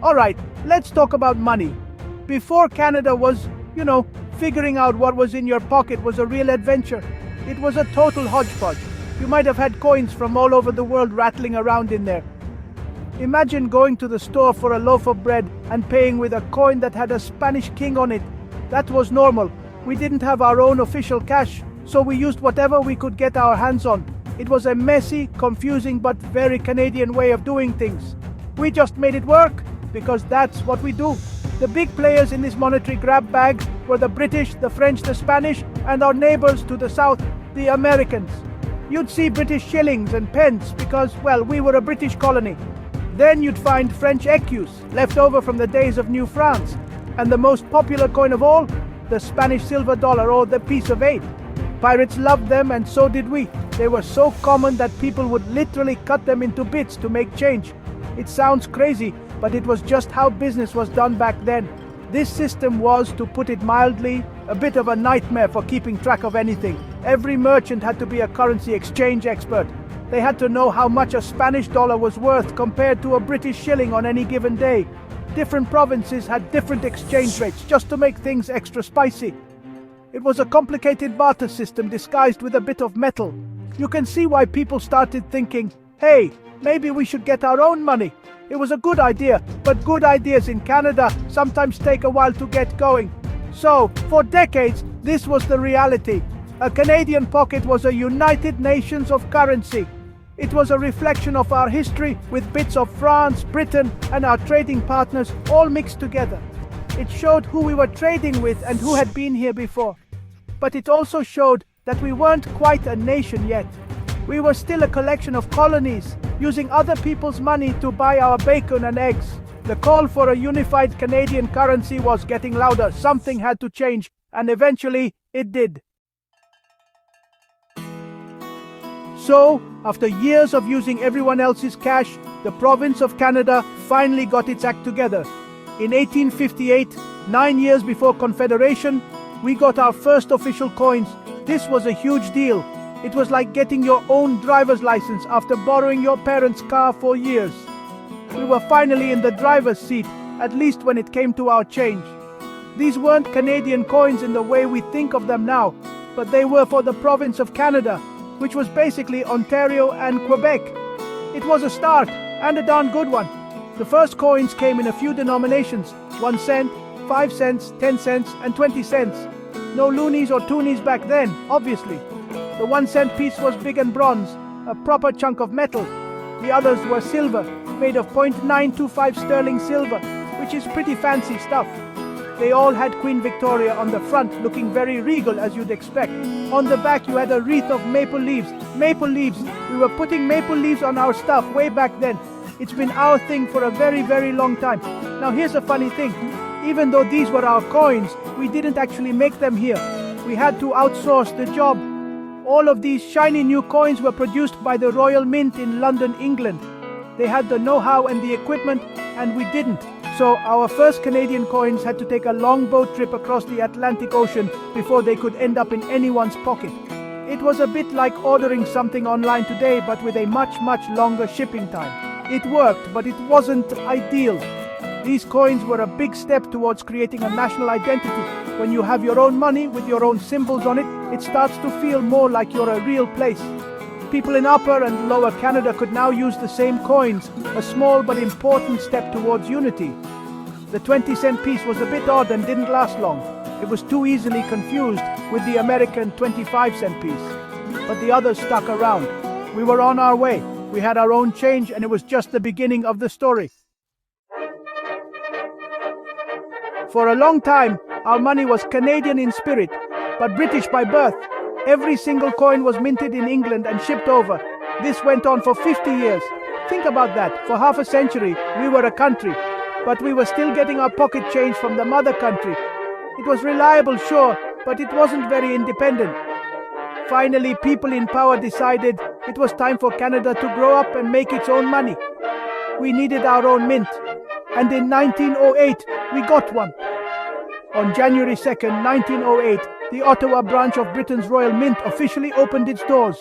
All right, let's talk about money. Before Canada was, figuring out what was in your pocket was a real adventure. It was a total hodgepodge. You might have had coins from all over the world rattling around in there. Imagine going to the store for a loaf of bread and paying with a coin that had a Spanish king on it. That was normal. We didn't have our own official cash, so we used whatever we could get our hands on. It was a messy, confusing, but very Canadian way of doing things. We just made it work, because that's what we do. The big players in this monetary grab bag were the British, the French, the Spanish, and our neighbors to the south, the Americans. You'd see British shillings and pence because, well, we were a British colony. Then you'd find French écus, left over from the days of New France. And the most popular coin of all, the Spanish silver dollar, or the piece of 8. Pirates loved them, and so did we. They were so common that people would literally cut them into bits to make change. It sounds crazy, but it was just how business was done back then. This system was, to put it mildly, a bit of a nightmare for keeping track of anything. Every merchant had to be a currency exchange expert. They had to know how much a Spanish dollar was worth compared to a British shilling on any given day. Different provinces had different exchange rates just to make things extra spicy. It was a complicated barter system disguised with a bit of metal. You can see why people started thinking, hey, maybe we should get our own money. It was a good idea, but good ideas in Canada sometimes take a while to get going. So, for decades, this was the reality. A Canadian pocket was a United Nations of currency. It was a reflection of our history with bits of France, Britain, and our trading partners all mixed together. It showed who we were trading with and who had been here before. But it also showed that we weren't quite a nation yet. We were still a collection of colonies, using other people's money to buy our bacon and eggs. The call for a unified Canadian currency was getting louder. Something had to change, and eventually it did. So, after years of using everyone else's cash, the province of Canada finally got its act together. In 1858, 9 years before Confederation, we got our first official coins. This was a huge deal. It was like getting your own driver's license after borrowing your parents' car for years. We were finally in the driver's seat, at least when it came to our change. These weren't Canadian coins in the way we think of them now, but they were for the province of Canada, which was basically Ontario and Quebec. It was a start, and a darn good one. The first coins came in a few denominations, 1 cent, 5 cents, 10 cents, and 20 cents. No loonies or toonies back then, obviously. The 1 cent piece was big and bronze, a proper chunk of metal. The others were silver, made of 0.925 sterling silver, which is pretty fancy stuff. They all had Queen Victoria on the front, looking very regal as you'd expect. On the back you had a wreath of maple leaves. Maple leaves! We were putting maple leaves on our stuff way back then. It's been our thing for a very, very long time. Now here's a funny thing. Even though these were our coins, we didn't actually make them here. We had to outsource the job. All of these shiny new coins were produced by the Royal Mint in London, England. They had the know-how and the equipment, and we didn't. So our first Canadian coins had to take a long boat trip across the Atlantic Ocean before they could end up in anyone's pocket. It was a bit like ordering something online today, but with a much, much longer shipping time. It worked, but it wasn't ideal. These coins were a big step towards creating a national identity. When you have your own money with your own symbols on it, it starts to feel more like you're a real place. People in Upper and Lower Canada could now use the same coins, a small but important step towards unity. The 20-cent piece was a bit odd and didn't last long. It was too easily confused with the American 25-cent piece. But the others stuck around. We were on our way. We had our own change, and it was just the beginning of the story. For a long time, our money was Canadian in spirit, but British by birth. Every single coin was minted in England and shipped over. This went on for 50 years. Think about that. For half a century, we were a country, but we were still getting our pocket change from the mother country. It was reliable, sure, but it wasn't very independent. Finally, people in power decided it was time for Canada to grow up and make its own money. We needed our own mint, and in 1908, we got one. On January 2nd, 1908, the Ottawa branch of Britain's Royal Mint officially opened its doors.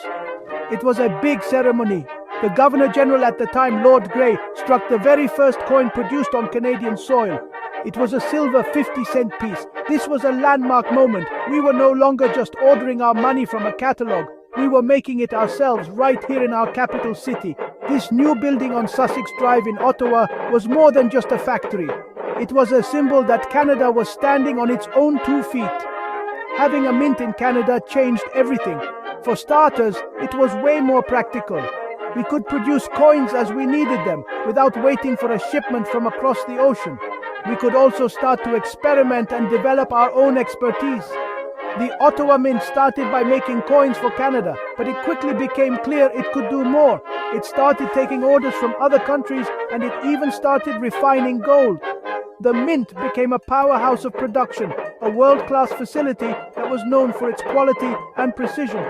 It was a big ceremony. The Governor-General at the time, Lord Grey, struck the very first coin produced on Canadian soil. It was a silver 50-cent piece. This was a landmark moment. We were no longer just ordering our money from a catalogue. We were making it ourselves right here in our capital city. This new building on Sussex Drive in Ottawa was more than just a factory. It was a symbol that Canada was standing on its own 2 feet. Having a mint in Canada changed everything. For starters, it was way more practical. We could produce coins as we needed them, without waiting for a shipment from across the ocean. We could also start to experiment and develop our own expertise. The Ottawa Mint started by making coins for Canada, but it quickly became clear it could do more. It started taking orders from other countries, and it even started refining gold. The Mint became a powerhouse of production, a world-class facility that was known for its quality and precision.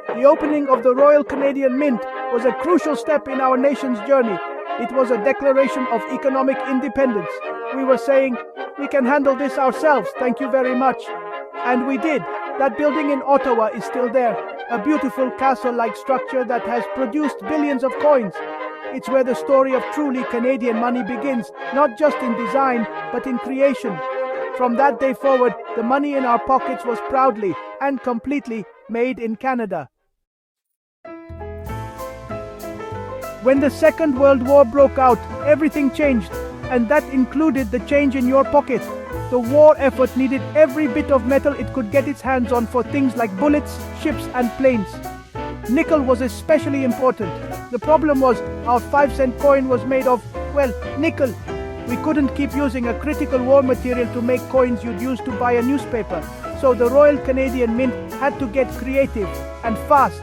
The opening of the Royal Canadian Mint was a crucial step in our nation's journey. It was a declaration of economic independence. We were saying, we can handle this ourselves, thank you very much. And we did. That building in Ottawa is still there, a beautiful castle-like structure that has produced billions of coins. It's where the story of truly Canadian money begins, not just in design, but in creation. From that day forward, the money in our pockets was proudly and completely made in Canada. When the Second World War broke out, everything changed, and that included the change in your pocket. The war effort needed every bit of metal it could get its hands on for things like bullets, ships, and planes. Nickel was especially important. The problem was our 5-cent coin was made of, well, nickel. We couldn't keep using a critical war material to make coins you'd use to buy a newspaper. So the Royal Canadian Mint had to get creative and fast.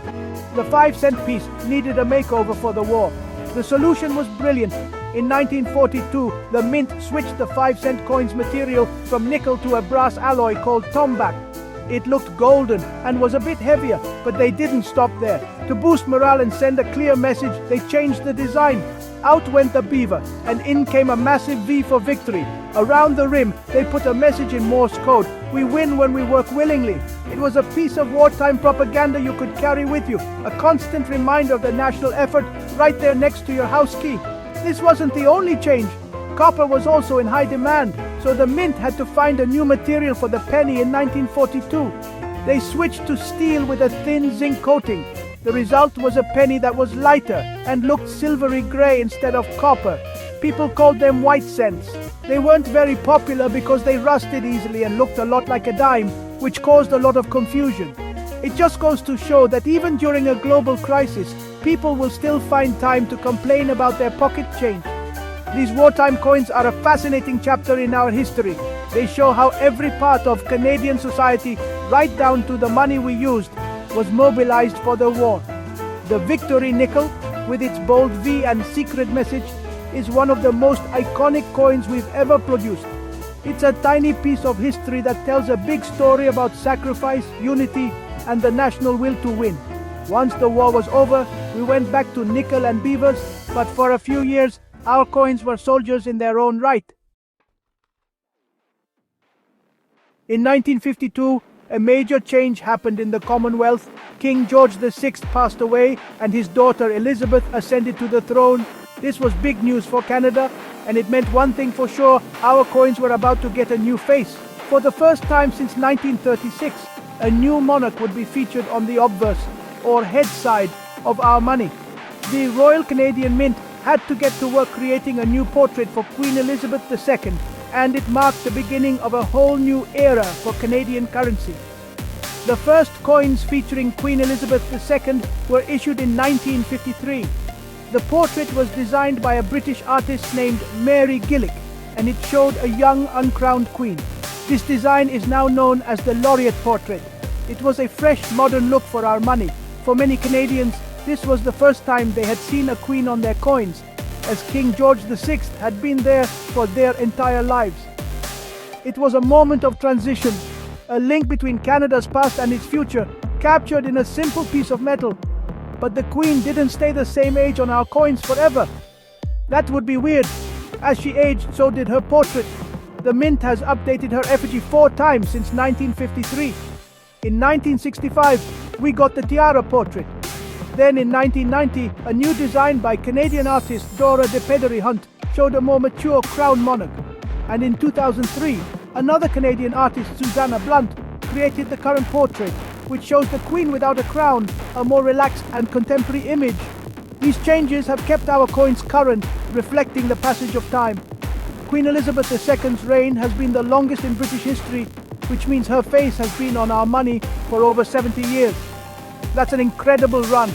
The 5-cent piece needed a makeover for the war. The solution was brilliant. In 1942, the Mint switched the 5-cent coin's material from nickel to a brass alloy called tombac. It looked golden and was a bit heavier, but they didn't stop there. To boost morale and send a clear message, they changed the design. Out went the beaver, and in came a massive V for victory. Around the rim, they put a message in Morse code: we win when we work willingly. It was a piece of wartime propaganda you could carry with you, a constant reminder of the national effort right there next to your house key. This wasn't the only change. Copper was also in high demand, so the Mint had to find a new material for the penny in 1942. They switched to steel with a thin zinc coating. The result was a penny that was lighter and looked silvery grey instead of copper. People called them white cents. They weren't very popular because they rusted easily and looked a lot like a dime, which caused a lot of confusion. It just goes to show that even during a global crisis, people will still find time to complain about their pocket change. These wartime coins are a fascinating chapter in our history. They show how every part of Canadian society, right down to the money we used, was mobilized for the war. The Victory nickel, with its bold V and secret message, is one of the most iconic coins we've ever produced. It's a tiny piece of history that tells a big story about sacrifice, unity, and the national will to win. Once the war was over, we went back to nickel and beavers, but for a few years, our coins were soldiers in their own right. In 1952, a major change happened in the Commonwealth. King George VI passed away and his daughter Elizabeth ascended to the throne. This was big news for Canada, and it meant one thing for sure: our coins were about to get a new face. For the first time since 1936, a new monarch would be featured on the obverse, or head side, of our money. The Royal Canadian Mint had to get to work creating a new portrait for Queen Elizabeth II, and it marked the beginning of a whole new era for Canadian currency. The first coins featuring Queen Elizabeth II were issued in 1953. The portrait was designed by a British artist named Mary Gillick, and it showed a young uncrowned queen. This design is now known as the Laureate portrait. It was a fresh, modern look for our money. For many Canadians, this was the first time they had seen a queen on their coins, as King George VI had been there for their entire lives. It was a moment of transition, a link between Canada's past and its future, captured in a simple piece of metal. But the Queen didn't stay the same age on our coins forever. That would be weird. As she aged, so did her portrait. The Mint has updated her effigy 4 times since 1953. In 1965, we got the tiara portrait. Then in 1990, a new design by Canadian artist Dora de Pedery Hunt showed a more mature crown monarch. And in 2003, another Canadian artist, Susanna Blunt, created the current portrait, which shows the Queen without a crown, a more relaxed and contemporary image. These changes have kept our coins current, reflecting the passage of time. Queen Elizabeth II's reign has been the longest in British history, which means her face has been on our money for over 70 years. That's an incredible run.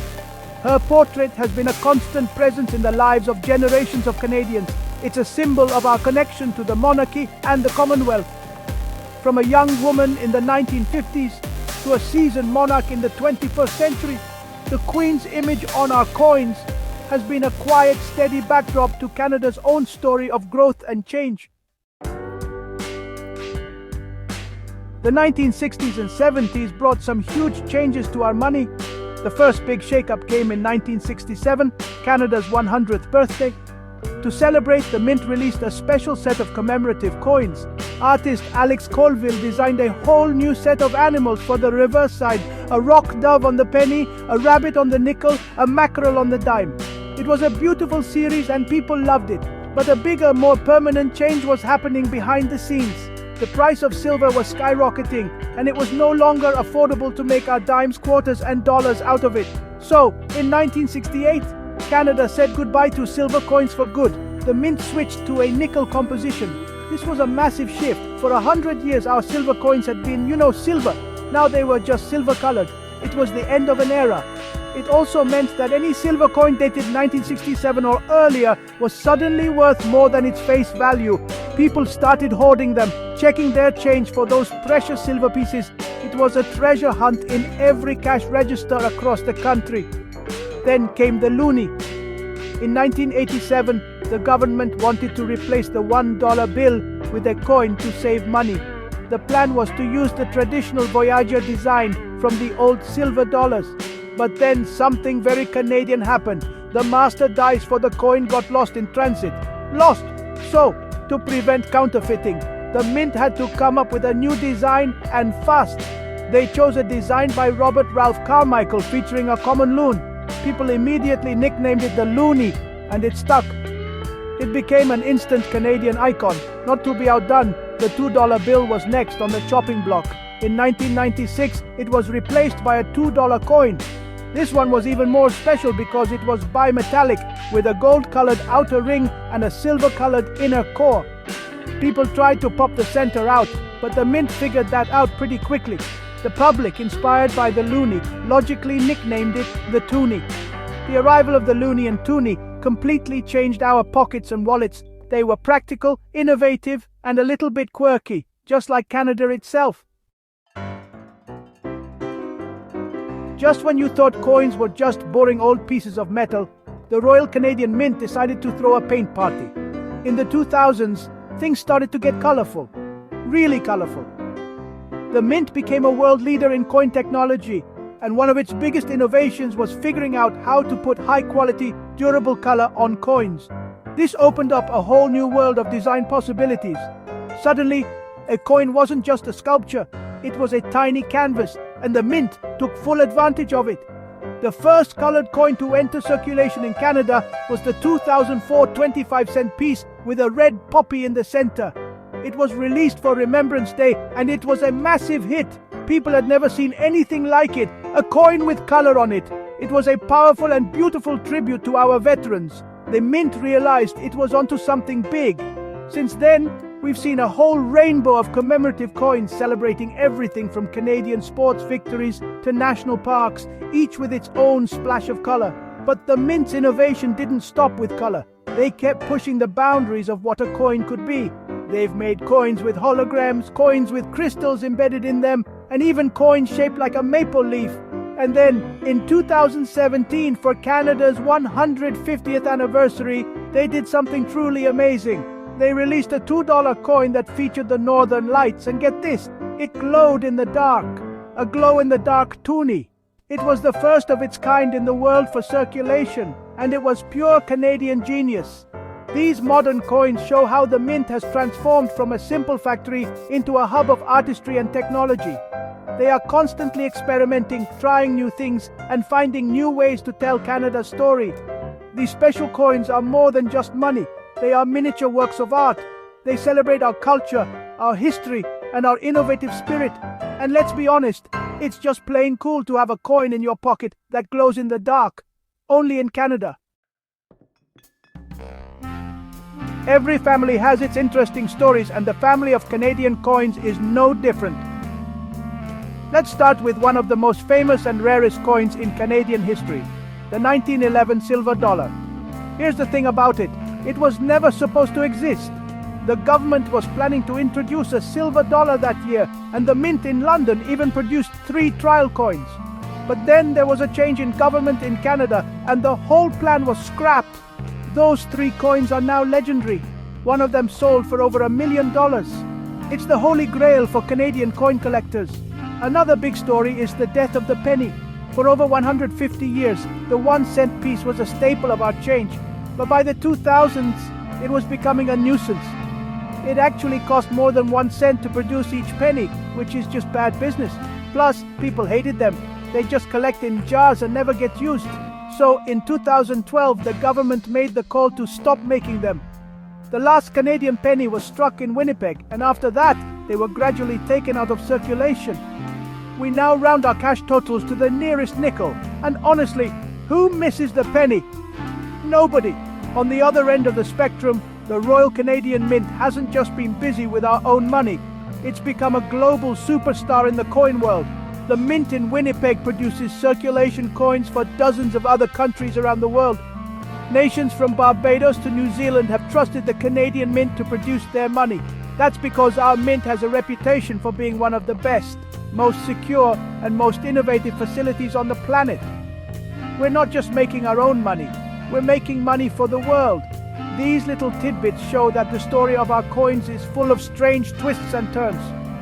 Her portrait has been a constant presence in the lives of generations of Canadians. It's a symbol of our connection to the monarchy and the Commonwealth. From a young woman in the 1950s to a seasoned monarch in the 21st century, the Queen's image on our coins has been a quiet, steady backdrop to Canada's own story of growth and change. The 1960s and 70s brought some huge changes to our money. The first big shake-up came in 1967, Canada's 100th birthday. To celebrate, the Mint released a special set of commemorative coins. Artist Alex Colville designed a whole new set of animals for the reverse side: a rock dove on the penny, a rabbit on the nickel, a mackerel on the dime. It was a beautiful series and people loved it. But a bigger, more permanent change was happening behind the scenes. The price of silver was skyrocketing, and it was no longer affordable to make our dimes, quarters, and dollars out of it. So, in 1968, Canada said goodbye to silver coins for good. The Mint switched to a nickel composition. This was a massive shift. For 100 years, our silver coins had been, silver. Now they were just silver-colored. It was the end of an era. It also meant that any silver coin dated 1967 or earlier was suddenly worth more than its face value. People started hoarding them, checking their change for those precious silver pieces. It was a treasure hunt in every cash register across the country. Then came the loonie. In 1987, the government wanted to replace the $1 bill with a coin to save money. The plan was to use the traditional Voyager design from the old silver dollars. But then something very Canadian happened. The master dice for the coin got lost in transit. Lost! So, to prevent counterfeiting, the Mint had to come up with a new design, and fast. They chose a design by Robert Ralph Carmichael featuring a common loon. People immediately nicknamed it the Loonie, and it stuck. It became an instant Canadian icon. Not to be outdone, the $2 bill was next on the chopping block. In 1996, it was replaced by a $2 coin. This one was even more special because it was bimetallic with a gold-colored outer ring and a silver-colored inner core. People tried to pop the center out, but the Mint figured that out pretty quickly. The public, inspired by the loonie, logically nicknamed it the toonie. The arrival of the loonie and toonie completely changed our pockets and wallets. They were practical, innovative, and a little bit quirky, just like Canada itself. Just when you thought coins were just boring old pieces of metal, the Royal Canadian Mint decided to throw a paint party. In the 2000s, things started to get colorful. Really colorful. The Mint became a world leader in coin technology, and one of its biggest innovations was figuring out how to put high-quality, durable color on coins. This opened up a whole new world of design possibilities. Suddenly, a coin wasn't just a sculpture, it was a tiny canvas, and the Mint took full advantage of it. The first colored coin to enter circulation in Canada was the 2004 25-cent piece with a red poppy in the center. It was released for Remembrance Day, and it was a massive hit. People had never seen anything like it, a coin with color on it. It was a powerful and beautiful tribute to our veterans. The Mint realized it was onto something big. Since then, we've seen a whole rainbow of commemorative coins celebrating everything from Canadian sports victories to national parks, each with its own splash of color. But the Mint's innovation didn't stop with color. They kept pushing the boundaries of what a coin could be. They've made coins with holograms, coins with crystals embedded in them, and even coins shaped like a maple leaf. And then, in 2017, for Canada's 150th anniversary, they did something truly amazing. They released a $2 coin that featured the Northern Lights, and get this, it glowed in the dark. A glow-in-the-dark toonie. It was the first of its kind in the world for circulation, and it was pure Canadian genius. These modern coins show how the Mint has transformed from a simple factory into a hub of artistry and technology. They are constantly experimenting, trying new things, and finding new ways to tell Canada's story. These special coins are more than just money. They are miniature works of art. They celebrate our culture, our history, and our innovative spirit. And let's be honest, it's just plain cool to have a coin in your pocket that glows in the dark. Only in Canada. Every family has its interesting stories, and the family of Canadian coins is no different. Let's start with one of the most famous and rarest coins in Canadian history, the 1911 silver dollar. Here's the thing about it. It was never supposed to exist. The government was planning to introduce a silver dollar that year, and the mint in London even produced 3 trial coins. But then there was a change in government in Canada, and the whole plan was scrapped. Those 3 coins are now legendary. One of them sold for over $1 million. It's the holy grail for Canadian coin collectors. Another big story is the death of the penny. For over 150 years, the 1-cent piece was a staple of our change. But by the 2000s, it was becoming a nuisance. It actually cost more than 1 cent to produce each penny, which is just bad business. Plus, people hated them. They just collect in jars and never get used. So, in 2012, the government made the call to stop making them. The last Canadian penny was struck in Winnipeg, and after that, they were gradually taken out of circulation. We now round our cash totals to the nearest nickel, and honestly, who misses the penny? Nobody. On the other end of the spectrum, the Royal Canadian Mint hasn't just been busy with our own money. It's become a global superstar in the coin world. The Mint in Winnipeg produces circulation coins for dozens of other countries around the world. Nations from Barbados to New Zealand have trusted the Canadian Mint to produce their money. That's because our mint has a reputation for being one of the best, most secure, and most innovative facilities on the planet. We're not just making our own money, we're making money for the world. These little tidbits show that the story of our coins is full of strange twists and turns.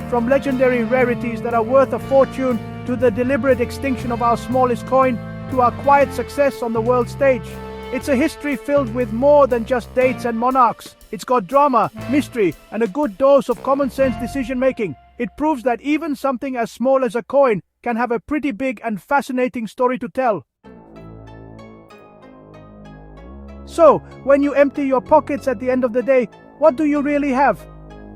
From legendary rarities that are worth a fortune, to the deliberate extinction of our smallest coin, to our quiet success on the world stage. It's a history filled with more than just dates and monarchs. It's got drama, mystery, and a good dose of common sense decision making. It proves that even something as small as a coin can have a pretty big and fascinating story to tell. So, when you empty your pockets at the end of the day, what do you really have?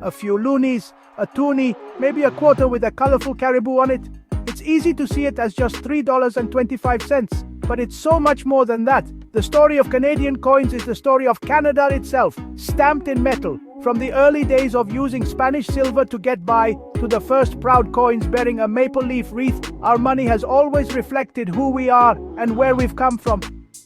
A few loonies, a toonie, maybe a quarter with a colorful caribou on it? It's easy to see it as just $3.25, but it's so much more than that. The story of Canadian coins is the story of Canada itself, stamped in metal. From the early days of using Spanish silver to get by, to the first proud coins bearing a maple leaf wreath, our money has always reflected who we are and where we've come from.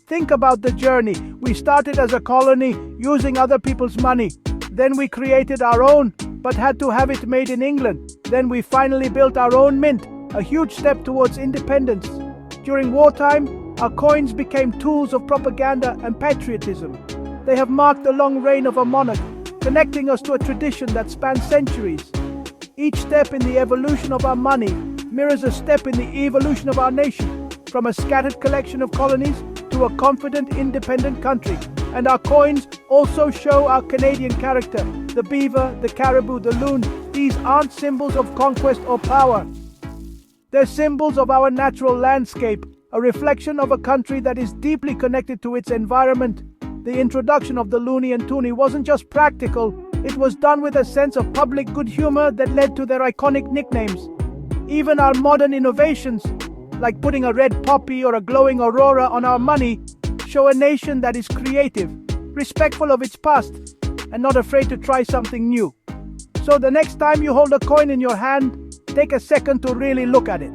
Think about the journey. We started as a colony, using other people's money. Then we created our own, but had to have it made in England. Then we finally built our own mint, a huge step towards independence. During wartime, our coins became tools of propaganda and patriotism. They have marked the long reign of a monarch, connecting us to a tradition that spans centuries. Each step in the evolution of our money mirrors a step in the evolution of our nation, from a scattered collection of colonies to a confident, independent country. And our coins also show our Canadian character. The beaver, the caribou, the loon, these aren't symbols of conquest or power. They're symbols of our natural landscape, a reflection of a country that is deeply connected to its environment. The introduction of the loonie and toonie wasn't just practical, it was done with a sense of public good humor that led to their iconic nicknames. Even our modern innovations, like putting a red poppy or a glowing aurora on our money, show a nation that is creative, respectful of its past, and not afraid to try something new. So the next time you hold a coin in your hand, take a second to really look at it.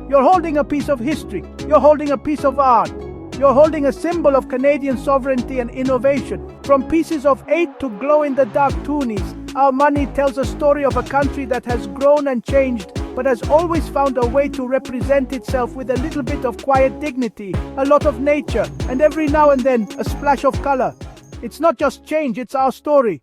You're holding a piece of history, you're holding a piece of art, you're holding a symbol of Canadian sovereignty and innovation. From pieces of 8 to glow-in-the-dark toonies, our money tells a story of a country that has grown and changed, but has always found a way to represent itself with a little bit of quiet dignity, a lot of nature, and every now and then a splash of color. It's not just change, it's our story.